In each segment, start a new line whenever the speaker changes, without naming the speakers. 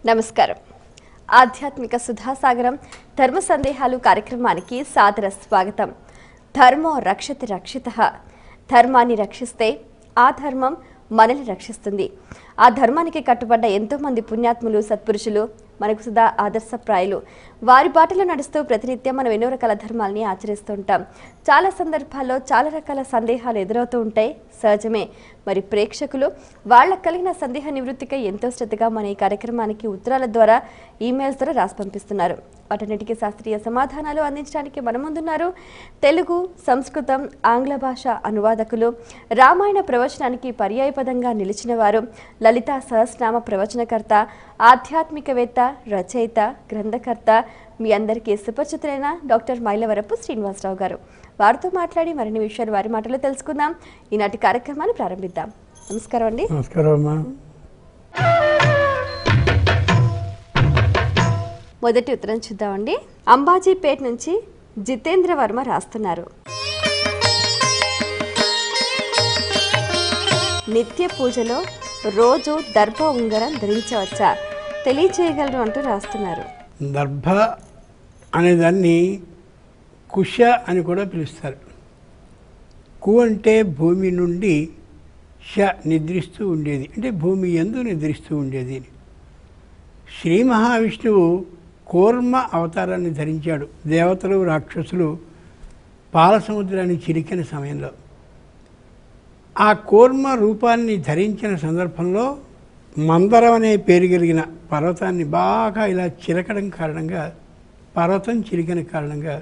నమస్కారం. ఆధ్యాత్మిక సుధాసాగరం ధర్మ సందేహాలు కార్యక్రమానికి సాదర స్వాగతం. ధర్మో రక్షతి రక్షితః. ధర్మాన్ని రక్షిస్తే ఆ ధర్మం మనల్ని రక్షిస్తుంది. ఆ ధర్మానికి కట్టుబడ్డ ఎంతో మంది పుణ్యాత్ములు, సత్పురుషులు మనకు సదా ఆదర్శప్రాయులు. వారి బాటలో నడుస్తూ ప్రతినిత్యం మనం ఎన్నో రకాల ధర్మాలని ఆచరిస్తూ ఉంటాం. చాలా సందర్భాల్లో చాలా రకాల సందేహాలు ఎదురవుతూ ఉంటాయి, సహజమే. మరి ప్రేక్షకులు వాళ్ళకు కలిగిన సందేహ నివృత్తికై ఎంతో శ్రద్ధగా మన ఈ కార్యక్రమానికి ఉత్తరాల ద్వారా, ఈమెయిల్స్ ద్వారా రాసి పంపిస్తున్నారు. వాటన్నిటికీ శాస్త్రీయ సమాధానాలు అందించడానికి మన ముందున్నారు తెలుగు, సంస్కృతం, ఆంగ్ల భాష అనువాదకులు, రామాయణ ప్రవచనానికి పర్యాయపదంగా నిలిచిన వారు, లలితా సహస్రనామ ప్రవచనకర్త, ఆధ్యాత్మికవేత్త, రచయిత, గ్రంథకర్త, మీ అందరికీ సుపరిచితులైన డాక్టర్ మైలవరపు శ్రీనివాసరావు గారు. వారితో మాట్లాడి మరిన్ని విషయాలు వారి మాటలో తెలుసుకుందాం. ఈనాటి కార్యక్రమాన్ని ప్రారంభిద్దాం. నమస్కారం అండి.
నమస్కారం.
మొదటి ఉత్తరం చూద్దామండి. అంబాజీపేట నుంచి జితేంద్ర వర్మ రాస్తున్నారు. నిత్య పూజలో రోజు దర్భ ఉంగరం ధరించవచ్చా, తెలియచేయగలరు అంటూ రాస్తున్నారు.
దర్భ అనేదాన్ని కుశ అని కూడా పిలుస్తారు. కు అంటే భూమి నుండి, ష నిద్రిస్తూ ఉండేది, అంటే భూమి యందు నిద్రిస్తూ ఉండేది. శ్రీ మహావిష్ణువు కూర్మ అవతారాన్ని ధరించాడు. దేవతలు, రాక్షసులు పాలసముద్రాన్ని చిలికిన సమయంలో ఆ కూర్మ రూపాన్ని ధరించిన సందర్భంలో మందరం అనే పేరు కలిగిన పర్వతాన్ని బాగా ఇలా చిలకడం కారణంగా, పర్వతం చిలికిన కారణంగా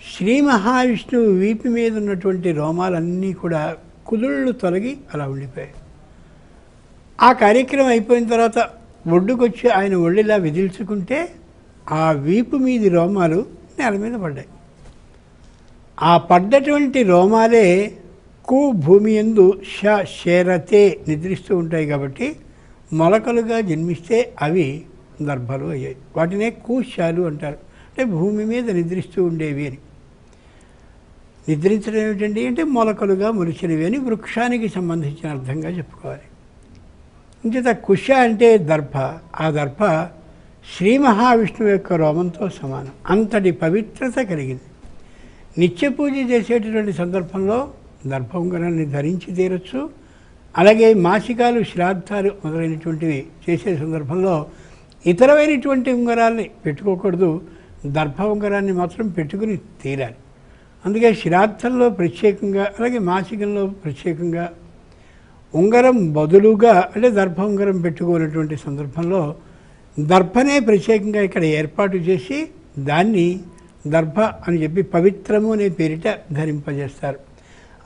శ్రీ మహావిష్ణువు వీపు మీద ఉన్నటువంటి రోమాలన్నీ కూడా కుదుళ్ళు తొలగి అలా ఉండిపోయాయి. ఆ కార్యక్రమం అయిపోయిన తర్వాత ఒడ్డుకొచ్చి ఆయన ఒళ్ళిలా విదిల్చుకుంటే ఆ వీపు మీది రోమాలు నేల మీద పడ్డాయి. ఆ పడ్డటువంటి రోమాలే కు భూమి యందు, ష శేరతే నిద్రిస్తూ ఉంటాయి. కాబట్టి మొలకలుగా జన్మిస్తే అవి దర్భలు అయ్యాయి. వాటినే కూశాలు అంటారు. అంటే భూమి మీద నిద్రిస్తూ ఉండేవి అని. నిద్రించడం ఏమిటండి అంటే మొలకలుగా మొలిచినవి అని వృక్షానికి సంబంధించిన అర్థంగా చెప్పుకోవాలి. ఇంచేత కుశ అంటే దర్భ. ఆ దర్భ శ్రీ మహావిష్ణువు యొక్క రోమంతో సమానం. అంతటి పవిత్రత కలిగింది. నిత్య పూజ చేసేటటువంటి సందర్భంలో దర్భ ఉంగరాన్ని ధరించి తీరచ్చు. అలాగే మాసికాలు, శ్రాద్ధాలు మొదలైనటువంటివి చేసే సందర్భంలో ఇతరమైనటువంటి ఉంగరాల్ని పెట్టుకోకూడదు. దర్భ ఉంగరాన్ని మాత్రం పెట్టుకుని తీరాలి. అందుకే శ్రాద్ధంలో ప్రత్యేకంగా, అలాగే మాసికంలో ప్రత్యేకంగా ఉంగరం బదులుగా, అంటే దర్భ ఉంగరం పెట్టుకునేటువంటి సందర్భంలో దర్భనే ప్రత్యేకంగా ఇక్కడ ఏర్పాటు చేసి దాన్ని దర్భ అని చెప్పి పవిత్రము అనే పేరిట ధరింపజేస్తారు.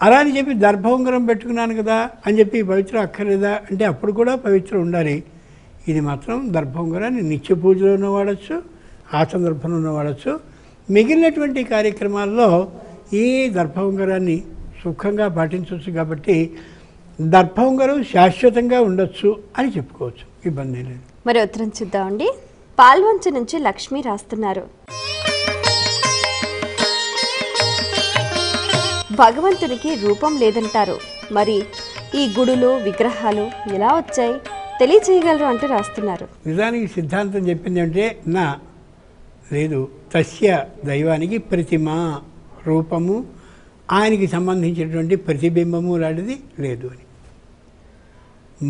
అలా అని చెప్పి దర్భ ఉంగరం పెట్టుకున్నాను కదా అని చెప్పి పవిత్రం అక్కర్లేదా అంటే అప్పుడు కూడా పవిత్రం ఉండాలి. ఇది మాత్రం దర్భ ఉంగరాన్ని నిత్య పూజలోనూ వాడచ్చు, ఆ సందర్భంలోనూ వాడచ్చు. మిగిలినటువంటి కార్యక్రమాల్లో ఈ దర్భ ఉంగరాన్ని సుఖంగా పాటించవచ్చు. కాబట్టి దర్భ ఉంగరం శాశ్వతంగా ఉండొచ్చు అని చెప్పుకోవచ్చు, ఇబ్బంది లేదు.
మరి ఉత్తరం చూద్దామండి. పాల్వంచ నుంచి లక్ష్మి రాస్తున్నారు. భగవంతునికి రూపం లేదంటారు, మరి ఈ గుడులు, విగ్రహాలు ఎలా వచ్చాయి, తెలియచేయగలరు అంటూ రాస్తున్నారు.
నిజానికి సిద్ధాంతం చెప్పింది అంటే నా లేదు, తస్య దైవానికి ప్రతిమ, రూపము, ఆయనకి సంబంధించినటువంటి ప్రతిబింబము లాంటిది లేదు అని.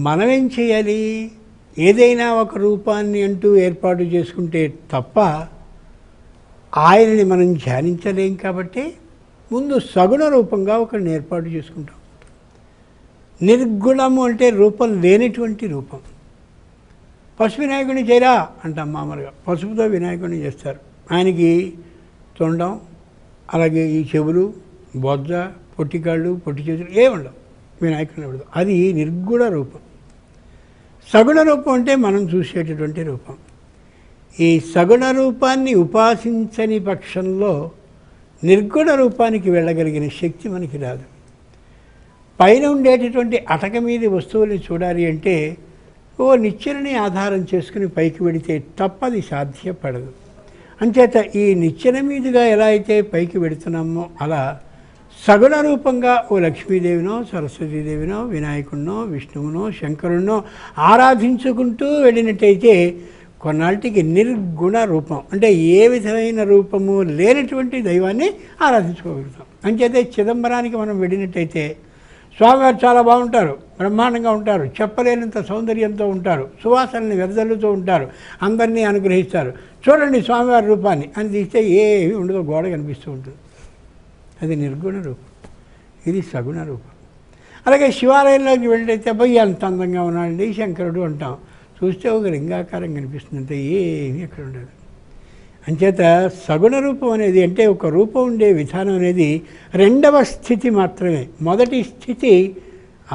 మనమేం చేయాలి? ఏదైనా ఒక రూపాన్ని అంటూ ఏర్పాటు చేసుకుంటే తప్ప ఆయనని మనం ధ్యానించలేం. కాబట్టి ముందు సగుణ రూపంగా ఒకరిని ఏర్పాటు చేసుకుంటాం. నిర్గుణము అంటే రూపం లేనటువంటి రూపం. పసుపు వినాయకుడిని చేయరా అంటాం మామూలుగా. పసుపుతో వినాయకుడిని చేస్తారు. ఆయనకి తొండం, అలాగే ఈ చెవులు, బొజ్జ, పొట్టికాళ్ళు, పొట్టి చేతులు ఏముండవు. వినాయకుడిని ఉండదు. అది నిర్గుణ రూపం. సగుణ రూపం అంటే మనం చూసేటటువంటి రూపం. ఈ సగుణ రూపాన్ని ఉపాసించని పక్షంలో నిర్గుణ రూపానికి వెళ్ళగలిగిన శక్తి మనకి రాదు. పైన ఉండేటటువంటి అటక మీది వస్తువుల్ని చూడాలి అంటే ఓ నిచ్చెనని ఆధారం చేసుకుని పైకి వెడితే తప్పది సాధ్యపడదు. అంచేత ఈ నిచ్చెన మీదుగా ఎలా అయితే పైకి వెడుతున్నామో అలా సగుణ రూపంగా ఓ లక్ష్మీదేవినో సరస్వతీదేవినో వినాయకుడినో విష్ణువునో శంకరుడినో ఆరాధించుకుంటూ వెళ్ళినట్టయితే కొన్నాళ్ళకి నిర్గుణ రూపం అంటే ఏ విధమైన రూపము లేనటువంటి దైవాన్ని ఆరాధించుకోగలుగుతాం. అంచేతే చిదంబరానికి మనం వెళ్ళినట్టయితే స్వామివారు చాలా బాగుంటారు, బ్రహ్మాండంగా ఉంటారు, చెప్పలేనంత సౌందర్యంతో ఉంటారు, సువాసనని వెదజల్లుతూ ఉంటారు, అందరినీ అనుగ్రహిస్తారు. చూడండి స్వామివారి రూపాన్ని అని తీస్తే ఏమి ఉండదో, గోడ కనిపిస్తూ ఉంటుంది. అది నిర్గుణ రూపం, ఇది సగుణ రూపం. అలాగే శివాలయంలోకి వెళ్ళితే పోయి అంత అందంగా ఉన్నాడండి శంకరుడు అంటాం, చూస్తే ఒక లింగాకారం కనిపిస్తుంది, అంతే, ఏమీ అక్కడ ఉండదు. అంచేత సగుణ రూపం అనేది అంటే ఒక రూపం ఉండే విధానం అనేది రెండవ స్థితి మాత్రమే. మొదటి స్థితి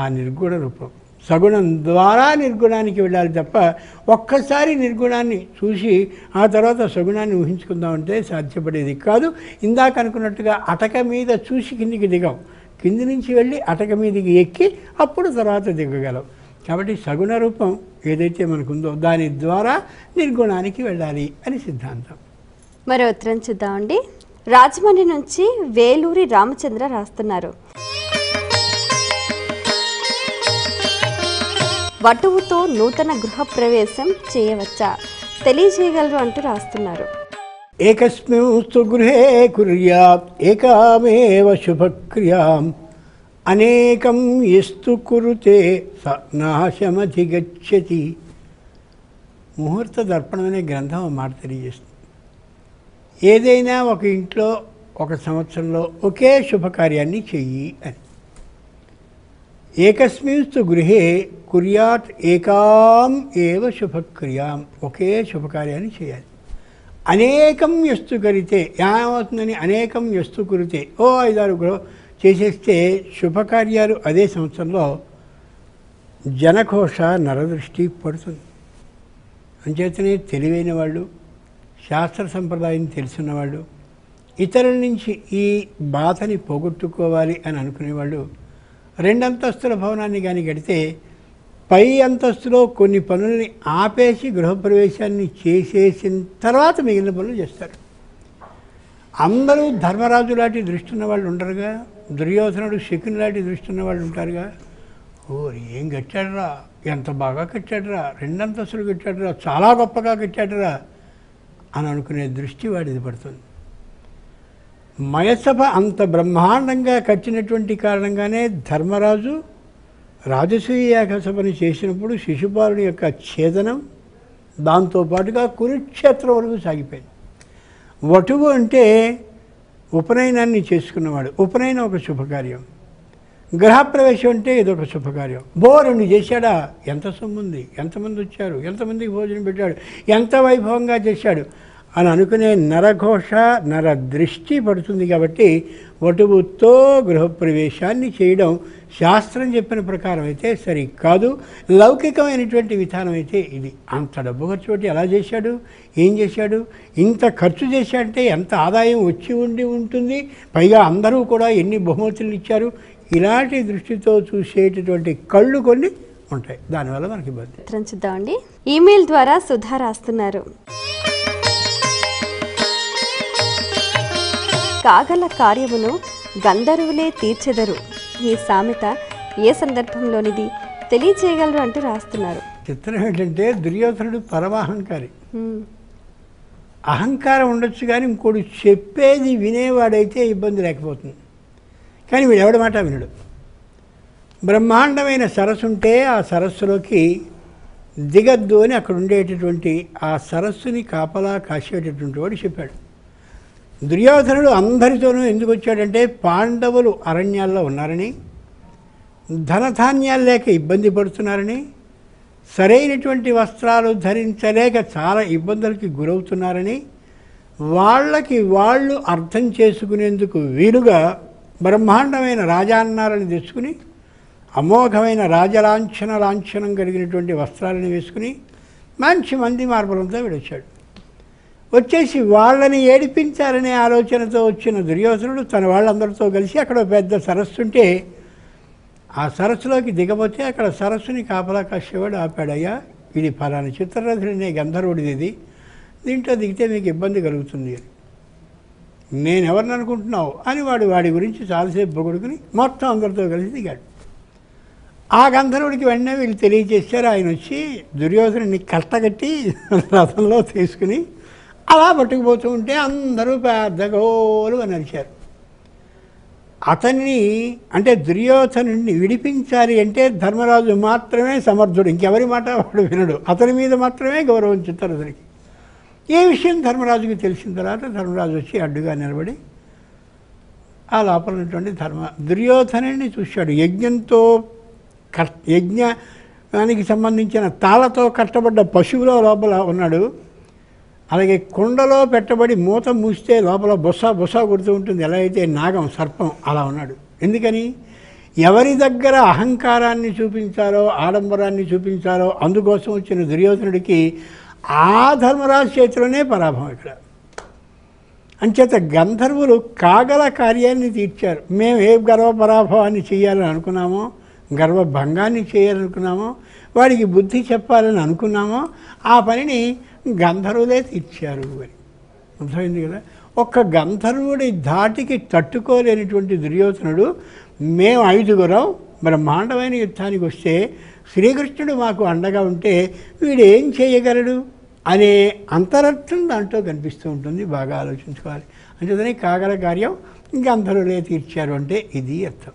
ఆ నిర్గుణ రూపం. సగుణం ద్వారా నిర్గుణానికి వెళ్ళాలి తప్ప ఒక్కసారి నిర్గుణాన్ని చూసి ఆ తర్వాత సగుణాన్ని ఊహించుకుందామంటే సాధ్యపడేది కాదు. ఇందాక అనుకున్నట్టుగా అటక మీద చూసి కిందికి దిగాం, కింది నుంచి వెళ్ళి అటక మీదకి ఎక్కి అప్పుడు తర్వాత దిగగలం. కాబట్టి సగుణ రూపం ఏదైతే మనకుందో దాని ద్వారా నిర్గుణానికి వెళ్ళాలి అని సిద్ధాంతం.
మరో ఉత్తరం చూద్దామండి. రాజమండ్రి నుంచి వేలూరి రామచంద్ర రాస్తున్నారు. వటువుతో నూతన గృహప్రవేశం చేయవచ్చా, తెలియజేయగలరు అంటూ రాస్తున్నారు.
ఏకస్మింస్తు గృహే కుర్యాత్ ఏకామేవ శుభక్రియాం అనేకం యస్తు కురుతే స నాశమధిగచ్చతి. ముహూర్త దర్పణం అనే గ్రంథం మాట తెలియజేస్తుంది. ఏదైనా ఒక ఇంట్లో ఒక సంవత్సరంలో ఒకే శుభకార్యాన్ని చెయ్యి అని. ఏకస్మింస్తు గృహే కుర్యాత్ ఏకాం ఏవ శుభక్రియాం, ఒకే శుభకార్యాన్ని చేయాలి. అనేకం యస్తు కరితే ఏమవుతుందని అనేకం యస్తు కురితే ఓ 5-6 గృహ చేసేస్తే శుభకార్యాలు అదే సంవత్సరంలో జనఘోష నరదృష్టి పడుతుంది. అంచేతనే తెలివైన వాళ్ళు, శాస్త్ర సంప్రదాయం తెలుసున్నవాళ్ళు, ఇతరుల నుంచి ఈ బాధని పోగొట్టుకోవాలి అని అనుకునేవాళ్ళు 2 అంతస్తుల భవనాన్ని కానీ కడితే పై అంతస్తులో కొన్ని పనులని ఆపేసి గృహప్రవేశాన్ని చేసేసిన తర్వాత మిగిలిన పనులు చేస్తారు. అందరూ ధర్మరాజు లాంటి దృష్టి ఉన్న వాళ్ళు ఉండరుగా, దుర్యోధనుడు శకుని లాంటి దృష్టి ఉన్న వాళ్ళు ఉంటారుగా. ఓ ఏం కట్టాడురా, ఎంత బాగా కట్టాడురా, 2 అంతస్తులు కట్టాడురా, చాలా గొప్పగా కట్టాడురా అని అనుకునే దృష్టి వాడిది పడుతుంది. మయసభ అంత బ్రహ్మాండంగా కట్టినటువంటి కారణంగానే ధర్మరాజు రాజసూయ యాగసభని చేసినప్పుడు శిశుపాలుని యొక్క ఛేదనం దాంతోపాటుగా కురుక్షేత్రం వరకు సాగిపోయింది. వటువు అంటే ఉపనయనాన్ని చేసుకున్నవాడు, ఉపనయనం ఒక శుభకార్యం. గృహప్రవేశం అంటే ఇదొక శుభకార్యం. 2 చేశాడా, ఎంత సొమ్ము ఉంది, ఎంతమంది వచ్చారు, ఎంతమందికి భోజనం పెట్టాడు, ఎంత వైభవంగా చేశాడు అని అనుకునే నరఘోష నర దృష్టి పడుతుంది. కాబట్టి వటువుతో గృహప్రవేశాన్ని చేయడం శాస్త్రం చెప్పిన ప్రకారం అయితే సరి కాదు. లౌకికమైనటువంటి విధానం అయితే ఇది. అంత డబ్బు ఖర్చు పెట్టి ఎలా చేశాడు, ఏం చేశాడు, ఇంత ఖర్చు చేశాడంటే ఎంత ఆదాయం వచ్చి ఉంటుంది, పైగా అందరూ కూడా ఎన్ని బహుమతులు ఇచ్చారు, ఇలాంటి దృష్టితో చూసేటటువంటి కళ్ళు కొన్ని ఉంటాయి. దానివల్ల మనకి ఇబ్బంది.
చూద్దామండి. ఈమెయిల్ ద్వారా సుధా రాస్తున్నారు. కాగల కార్యమును గంధర్వులే తీర్చెదరు, ఈ సామెత ఏ సందర్భంలోనిది, తెలియచేయగలరు అంటూ రాస్తున్నారు.
చిత్రం ఏంటంటే దుర్యోధనుడు పరమాహంకారి. అహంకారం ఉండొచ్చు కానీ ఇంకోటి చెప్పేది వినేవాడైతే ఇబ్బంది లేకపోతుంది. కానీ వీడు ఎవడి మాట వినడు. బ్రహ్మాండమైన సరస్సు ఉంటే ఆ సరస్సులోకి దిగద్దు అని అక్కడ ఉండేటటువంటి ఆ సరస్సుని కాపలా కాసేటటువంటి వాడు చెప్పాడు. దుర్యోధనుడు అందరితోనూ ఎందుకు వచ్చాడంటే పాండవులు అరణ్యాల్లో ఉన్నారని, ధనధాన్యాలు లేక ఇబ్బంది పడుతున్నారని, సరైనటువంటి వస్త్రాలు ధరించలేక చాలా ఇబ్బందులకి గురవుతున్నారని వాళ్ళకి వాళ్ళు అర్థం చేసుకునేందుకు వీలుగా బ్రహ్మాండమైన రాజాన్నారాన్ని తెచ్చుకుని అమోఘమైన లాంఛనం కలిగినటువంటి వస్త్రాలను వేసుకుని మంచి మంది మార్పులంతో వీడొచ్చాడు. వచ్చేసి వాళ్ళని ఏడిపించాలనే ఆలోచనతో వచ్చిన దుర్యోధనుడు తన వాళ్ళందరితో కలిసి అక్కడ పెద్ద సరస్సు ఉంటే ఆ సరస్సులోకి దిగబోతే అక్కడ సరస్సుని కాపలా కాసేవాడు ఆపాడయ్యా, ఇది ఫలానా చిత్రరథుడనే గంధర్వుడిది, ఇది దీంట్లో దిగితే మీకు ఇబ్బంది కలుగుతుంది అని. నేనెవరిని అనుకుంటున్నావు అని వాడి గురించి చాలాసేపు పొగుడుకుని మొత్తం అందరితో కలిసి దిగాడు. ఆ గంధర్వుడికి వెంటనే వీళ్ళు తెలియజేశారు. ఆయన వచ్చి దుర్యోధనుడిని కట్టగట్టి రథంలో తీసుకుని అలా పట్టుకుపోతూ ఉంటే అందరూ పెద్ద గోలు అని అరిచారు. అతన్ని అంటే దుర్యోధనుడిని విడిపించాలి అంటే ధర్మరాజు మాత్రమే సమర్థుడు, ఇంకెవరి మాట వాడు వినడు, అతని మీద మాత్రమే గౌరవం చెప్తారు అతనికి. ఈ విషయం ధర్మరాజుకి తెలిసిన తర్వాత ధర్మరాజు వచ్చి అడ్డుగా నిలబడి ఆ లోపల ఉన్నటువంటి దుర్యోధనుడిని చూశాడు. యజ్ఞానికి సంబంధించిన తాళతో కట్టబడ్డ పశువులో లోపల ఉన్నాడు. అలాగే కుండలో పెట్టబడి మూత మూస్తే లోపల బొస కొడుతూ ఉంటుంది, ఎలా అయితే నాగం సర్పం అలా ఉన్నాడు. ఎందుకని? ఎవరి దగ్గర అహంకారాన్ని చూపించారో ఆడంబరాన్ని చూపించారో అందుకోసం వచ్చిన దుర్యోధనుడికి ఆ ధర్మరాజు చేతిలోనే పరాభవం. ఇక్కడ అంచేత గంధర్వులు కాగల కార్యాన్ని తీర్చారు. మేము ఏ గర్వపరాభవాన్ని చేయాలని అనుకున్నామో, గర్వభంగాన్ని చేయాలనుకున్నామో, వాడికి బుద్ధి చెప్పాలని అనుకున్నామో ఆ పనిని గంధర్వులే తీర్చారు అని అర్థమైంది కదా. ఒక్క గంధర్వుడి ధాటికి తట్టుకోలేనిటువంటి దుర్యోధనుడు మేము 5గురం బ్రహ్మాండమైన యుద్ధానికి వస్తే శ్రీకృష్ణుడు మాకు అండగా ఉంటే వీడు ఏం చేయగలడు అనే అంతరర్థం దాంట్లో కనిపిస్తూ ఉంటుంది. బాగా ఆలోచించుకోవాలి. అంచేతనే కాగల కార్యం గంధర్వులే తీర్చారు అంటే ఇది అర్థం.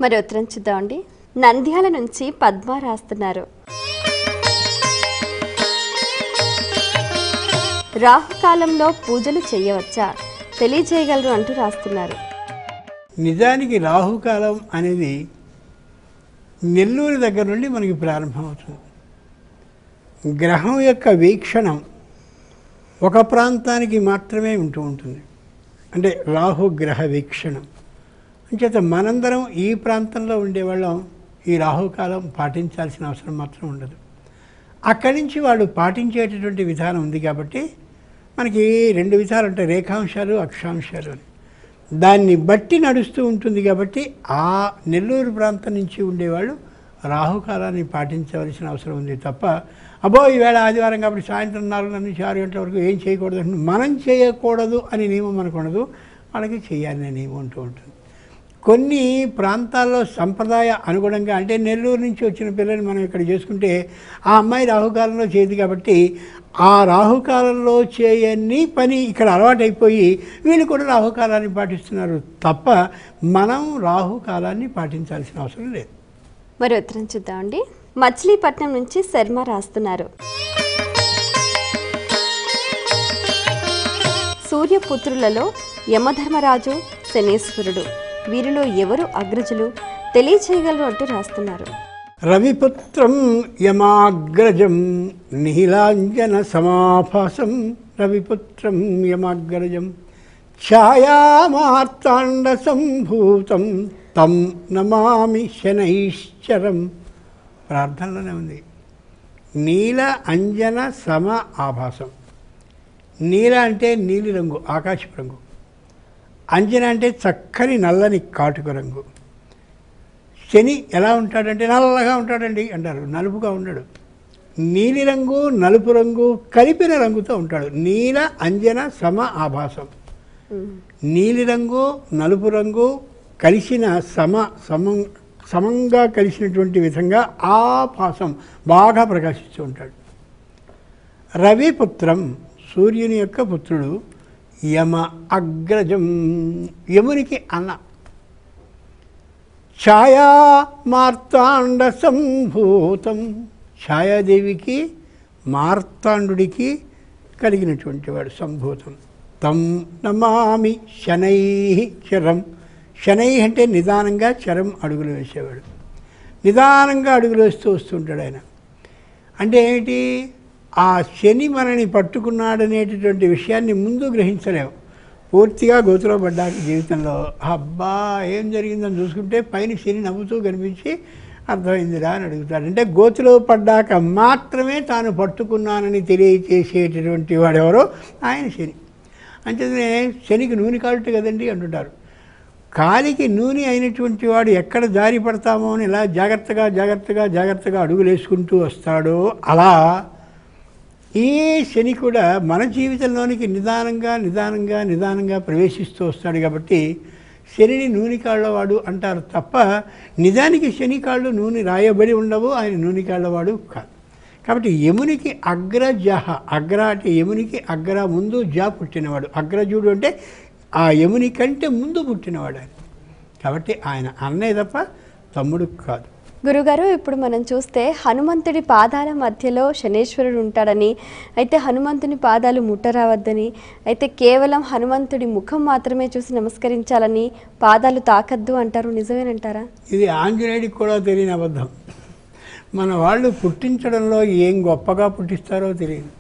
మరి ఉత్తరం చూద్దామండి. నంద్యాల నుంచి పద్మ రాస్తున్నారు. రాహుకాలంలో పూజలు చేయవచ్చా తెలియజేయగలరు అంటూ రాస్తున్నారు.
నిజానికి రాహుకాలం అనేది నెల్లూరు దగ్గర నుండి మనకి ప్రారంభమవుతుంది. గ్రహం యొక్క వీక్షణం ఒక ప్రాంతానికి మాత్రమే ఉంటూ ఉంటుంది, అంటే రాహుగ్రహ వీక్షణం. అంచేత మనందరం ఈ ప్రాంతంలో ఉండేవాళ్ళం ఈ రాహుకాలం పాటించాల్సిన అవసరం మాత్రం ఉండదు. అక్కడి నుంచి వాళ్ళు పాటించేటటువంటి విధానం ఉంది కాబట్టి మనకి 2 విధాలు ఉంటాయి, రేఖాంశాలు అక్షాంశాలు అని. దాన్ని బట్టి నడుస్తూ ఉంటుంది కాబట్టి ఆ నెల్లూరు ప్రాంతం నుంచి ఉండేవాళ్ళు రాహుకాలాన్ని పాటించవలసిన అవసరం ఉంది తప్ప అబ్బో ఈవేళ ఆదివారం కాబట్టి సాయంత్రం 4 నుంచి 6 గంటల వరకు ఏం చేయకూడదు అంటే మనం చేయకూడదు అని నియమం అనుకున్నదు, వాళ్ళకి చేయాలనే నియమం ఉంటూ ఉంటుంది. కొన్ని ప్రాంతాల్లో సంప్రదాయ అనుగుణంగా అంటే నెల్లూరు నుంచి వచ్చిన పిల్లల్ని మనం ఇక్కడ చేసుకుంటే ఆ అమ్మాయి రాహుకాలంలో చేయదు కాబట్టి ఆ రాహుకాలంలో చేయని పని ఇక్కడ అలవాటైపోయి వీళ్ళు కూడా రాహుకాలాన్ని పాటిస్తున్నారు తప్ప మనం రాహుకాలాన్ని పాటించాల్సిన అవసరం లేదు.
మరి ఉత్తరం చూద్దామండి. మచిలీపట్నం నుంచి శర్మ రాస్తున్నారు. సూర్యపుత్రులలో యమధర్మరాజు, శనేశ్వరుడు వీరిలో ఎవరు అగ్రజులు తెలియచేయగలరు అంటూ రాస్తున్నారు.
రవిపుత్రం యమాగ్రజం నీలాంజన సమాభాసం రవిపుత్రం యమాగ్రజం ఛాయామార్తాండ సంభూతం తం నమామి శనైశ్చరం. ప్రార్థనలోనే ఉంది. నీల అంజన సమ ఆభాసం. నీల అంటే నీలి రంగు, ఆకాశపు రంగు. అంజన అంటే చక్కని నల్లని కాటుక రంగు. శని ఎలా ఉంటాడంటే నల్లగా ఉంటాడండి అంటారు, నలుపుగా ఉండడు. నీలిరంగు నలుపు రంగు కలిపిన రంగుతో ఉంటాడు. నీల అంజన సమ ఆభాసం. నీలిరంగు నలుపు రంగు కలిసిన సమంగా కలిసినటువంటి విధంగా ఆభాసం బాగా ప్రకాశిస్తూ ఉంటాడు. రవిపుత్రం సూర్యుని యొక్క పుత్రుడు. యమ అగ్రజం యమునికి అన్న. ఛాయా మార్తాండ సంభూతం ఛాయాదేవికి మార్తాండుడికి కలిగినటువంటి వాడు సంభూతం. తం నమామి శనై చరం. శనై అంటే నిదానంగా చరం అడుగులు వేసేవాడు. నిదానంగా అడుగులు వేస్తూ వస్తుంటాడు ఆయన. అంటే ఏమిటి? ఆ శని మనని పట్టుకున్నాడనేటటువంటి విషయాన్ని ముందు గ్రహించలేము. పూర్తిగా గోతులో పడ్డాక జీవితంలో అబ్బా ఏం జరిగిందని చూసుకుంటే పైన శని నవ్వుతూ కనిపించి అర్థమైందిరా అని అడుగుతాడు. అంటే గోతులో పడ్డాక మాత్రమే తాను పట్టుకున్నానని తెలియచేసేటటువంటి వాడెవరో ఆయన శని. అంచేతనే శనికి నూనె కాలుట కదండి అంటుంటారు. కాలికి నూనె అయినటువంటి వాడు ఎక్కడ జారి పడతామో అని ఇలా జాగ్రత్తగా అడుగులు వేసుకుంటూ వస్తాడో అలా ఈ శని కూడా మన జీవితంలోనికి నిదానంగా ప్రవేశిస్తూ వస్తాడు. కాబట్టి శనిని నూనె కాళ్ళవాడు అంటారు తప్ప నిజానికి శని కాళ్ళు నూనె రాయబడి ఉండవు, ఆయన నూనె కాళ్ళవాడు కాదు. కాబట్టి యమునికి అగ్రజహ, అగ్ర అంటే యమునికి అగ్ర ముందు జా పుట్టినవాడు, అగ్రజుడు అంటే ఆ యముని కంటే ముందు పుట్టినవాడు ఆయన. కాబట్టి ఆయన అన్నయ్య తప్ప తమ్ముడు కాదు.
గురుగారు, ఇప్పుడు మనం చూస్తే హనుమంతుడి పాదాల మధ్యలో శనేశ్వరుడు ఉంటాడని, అయితే హనుమంతుని పాదాలు ముట్టరావద్దని, అయితే కేవలం హనుమంతుడి ముఖం మాత్రమే చూసి నమస్కరించాలని, పాదాలు తాకద్దు అంటారు. నిజమేనంటారా?
ఇది ఆంజనేయుడికి కూడా తెలియని అబద్ధం. మన వాళ్ళు పుట్టించడంలో ఏం గొప్పగా పుట్టిస్తారో తెలియదు.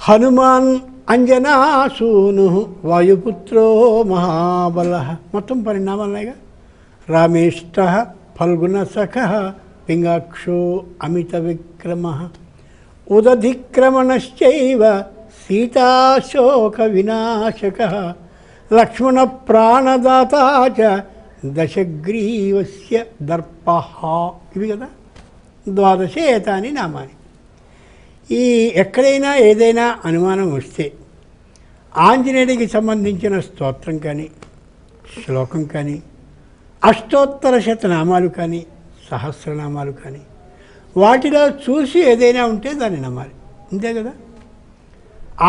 హనుమాన్ అంజనాసూను వాయుపుత్రో మహాబల, మొత్తం పరిణామాలుగా. రామేష్ట ఫల్గుణ సఖ పింగాక్షో అమిత విక్రమ ఉదధిక్రమణశ్చైవ సీతాశోక వినాశక లక్ష్మణ ప్రాణదాతా చ దశగ్రీవస్య దర్పః. ఇవి కదా ద్వాదశేతాని నామాని. ఈ ఎక్కడైనా ఏదైనా అనుమానం వస్తే ఆంజనేయుడికి సంబంధించిన స్తోత్రం కానీ, శ్లోకం కానీ, అష్టోత్తర శతనామాలు కానీ, సహస్రనామాలు కానీ, వాటిలో చూసి ఏదైనా ఉంటే దాన్ని నమ్మాలి. అంతే కదా.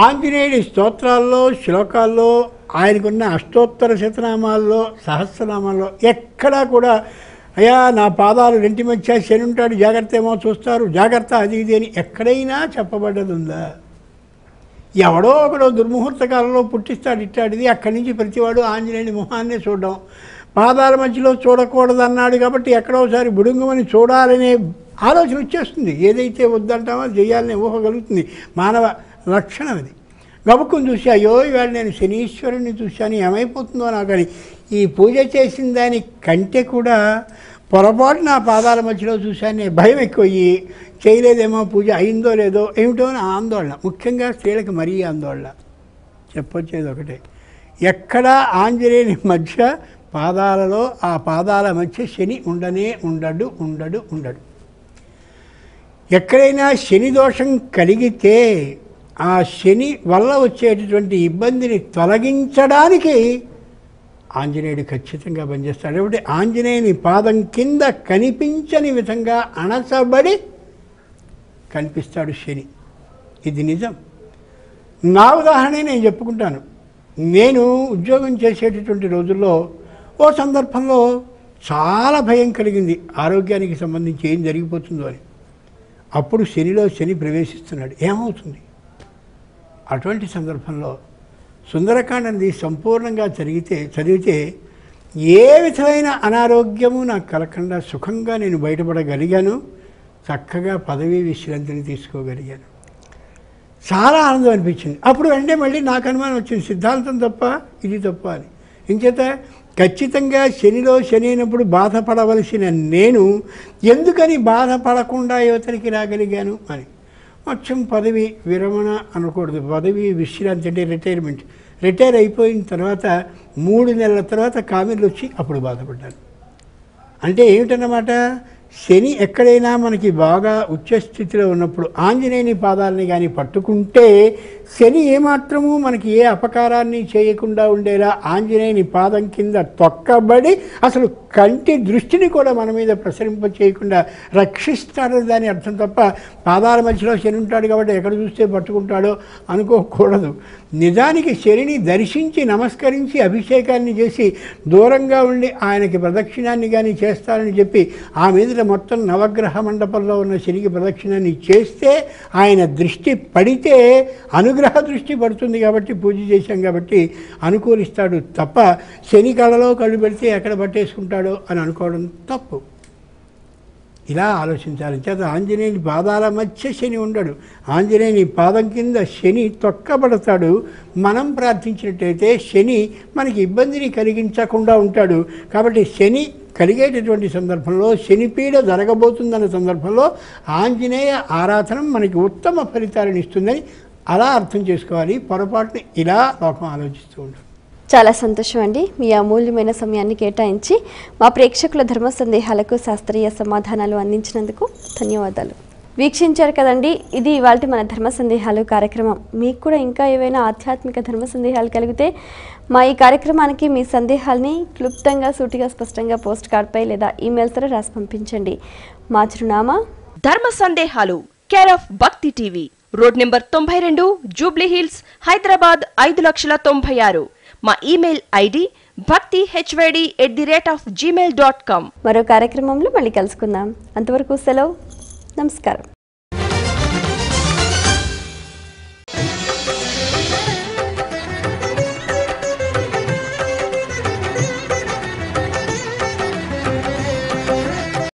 ఆంజనేయుడి స్తోత్రాల్లో, శ్లోకాల్లో, ఆయనకున్న అష్టోత్తర శతనామాల్లో, సహస్రనామాల్లో ఎక్కడా కూడా అయ్యా నా పాదాలు రెంటి మధ్య శని ఉంటాడు, జాగ్రత్త ఏమో చూస్తారు, జాగ్రత్త అది ఇది అని ఎక్కడైనా చెప్పబడ్డది ఉందా? ఎవడో ఒకడో దుర్ముహూర్త కాలంలో పుట్టిస్తాడు ఇట్టాడిది, అక్కడి నుంచి ప్రతివాడు ఆంజనేయుడి మొహాన్నే చూడడం, పాదాల మధ్యలో చూడకూడదు అన్నాడు కాబట్టి ఎక్కడోసారి బుడుంగమని చూడాలనే ఆలోచన వచ్చేస్తుంది. ఏదైతే వద్దంటామో అది చేయాలనే ఊహ కలుగుతుంది. మానవ లక్షణం అది. గబుక్కుని చూసి అయ్యో ఇవాళ నేను శనీశ్వరుని చూశాను, ఏమైపోతుందో నాకు అని ఈ పూజ చేసిన దాని కంటే కూడా పొరపాటు నా పాదాల మధ్యలో చూశాను భయం ఎక్కువయ్యి చేయలేదేమో, పూజ అయిందో లేదో ఏమిటో అని ఆందోళన. ముఖ్యంగా స్త్రీలకు మరీ ఆందోళన. చెప్పొచ్చేది ఒకటే, ఎక్కడా ఆంజనేయుని మధ్య పాదాలలో ఆ పాదాల మధ్య శని ఉండడు. ఎక్కడైనా శని దోషం కలిగితే ఆ శని వల్ల వచ్చేటటువంటి ఇబ్బందిని తొలగించడానికి ఆంజనేయుడు ఖచ్చితంగా పనిచేస్తాడు. కాబట్టి ఆంజనేయుని పాదం కింద కనిపించని విధంగా అణచబడి కనిపిస్తాడు శని. ఇది నిజం. నా ఉదాహరణ నేను చెప్పుకుంటాను. నేను ఉద్యోగం చేసేటటువంటి రోజుల్లో ఓ సందర్భంలో చాలా భయం కలిగింది, ఆరోగ్యానికి సంబంధించి ఏం జరిగిపోతుందో అని. అప్పుడు శనిలో శని ప్రవేశిస్తున్నాడు, ఏమవుతుంది? అటువంటి సందర్భంలో సుందరకాండని సంపూర్ణంగా చదివితే ఏ విధమైన అనారోగ్యము నాకు కలగకుండా సుఖంగా నేను బయటపడగలిగాను, చక్కగా పదవీ విశ్రాంతిని తీసుకోగలిగాను. చాలా ఆనందం అనిపించింది. అప్పుడు వెంటనే మళ్ళీ నాకు అనుమానం వచ్చింది, సిద్ధాంతం తప్ప ఇది తప్ప అని. ఇంచేత ఖచ్చితంగా శనిలో శని అయినప్పుడు బాధపడవలసిన నేను ఎందుకని బాధపడకుండా యువతనికి రాగలిగాను అని. మొత్తం పదవి విరమణ అనకూడదు, పదవి విశ్రాంతి అంటే రిటైర్ అయిపోయిన తర్వాత 3 నెలల తర్వాత కామెర్లు వచ్చి అప్పుడు బాధపడ్డాను. అంటే ఏమిటన్నమాట, శని ఎక్కడైనా మనకి బాగా ఉచ్చస్థితిలో ఉన్నప్పుడు ఆంజనేయుని పాదాలని కానీ పట్టుకుంటే శని ఏమాత్రము మనకి ఏ అపకారాన్ని చేయకుండా ఉండేలా ఆంజనేయుని పాదం కింద తొక్కబడి అసలు కంటి దృష్టిని కూడా మన మీద ప్రసరింప చేయకుండా రక్షిస్తాడని దాని అర్థం తప్ప పాదాల మధ్యలో శని ఉంటాడు కాబట్టి ఎక్కడ చూస్తే పట్టుకుంటాడో అనుకోకూడదు. నిజానికి శనిని దర్శించి నమస్కరించి అభిషేకాన్ని చేసి దూరంగా ఉండి ఆయనకి ప్రదక్షిణాన్ని కానీ చేస్తారని చెప్పి ఆ మీద మొత్తం నవగ్రహ మండపంలో ఉన్న శనికి ప్రదక్షిణాన్ని చేస్తే ఆయన దృష్టి పడితే అనుగ్రహ దృష్టి పడుతుంది కాబట్టి పూజ చేశాం కాబట్టి అనుకూలిస్తాడు తప్ప శని కళ్ళలో కళ్ళు పెడితే ఎక్కడ పట్టేసుకుంటాడో అని అనుకోవడం తప్పు. ఇలా ఆలోచించాలి. చేత ఆంజనేయుని పాదాల మధ్య శని ఉండడు, ఆంజనేయుని పాదం కింద శని తొక్కబడతాడు. మనం ప్రార్థించినట్టయితే శని మనకి ఇబ్బందిని కలిగించకుండా ఉంటాడు. కాబట్టి శని కలిగేటటువంటి సందర్భంలో, శనిపీడ జరగబోతుందన్న సందర్భంలో ఆంజనేయ ఆరాధన మనకి ఉత్తమ ఫలితాలను ఇస్తుందని అలా అర్థం చేసుకోవాలి. పొరపాటుని ఇలా లోకం ఆలోచిస్తూ ఉంటారు.
చాలా సంతోషం అండి, మీ అమూల్యమైన సమయాన్ని కేటాయించి మా ప్రేక్షకుల ధర్మ సందేహాలకు శాస్త్రీయ సమాధానాలు అందించినందుకు ధన్యవాదాలు. వీక్షించారు కదండి, ఇది ఇవాల్టి మన ధర్మ సందేహాలు కార్యక్రమం. మీకు కూడా ఇంకా ఏవైనా ఆధ్యాత్మిక ధర్మ సందేహాలు కలిగితే మా ఈ కార్యక్రమానికి మీ సందేహాల్ని క్లుప్తంగా, సూటిగా, స్పష్టంగా పోస్ట్ కార్డ్పై లేదా ఈమెయిల్ ద్వారా రాసి పంపించండి. మా చిరునామా
ధర్మ సందేహాలు, కేర్ ఆఫ్ భక్తి TV, road number 92, Jubilee hills, Hyderabad 5,96,000. మా ఈమెయిల్ ఐడి bhaktihyd@gmail.com.
మరో కార్యక్రమంలో మళ్ళీ కలుసుకుందాం. అంతవరకు సెలవు. నమస్కారం.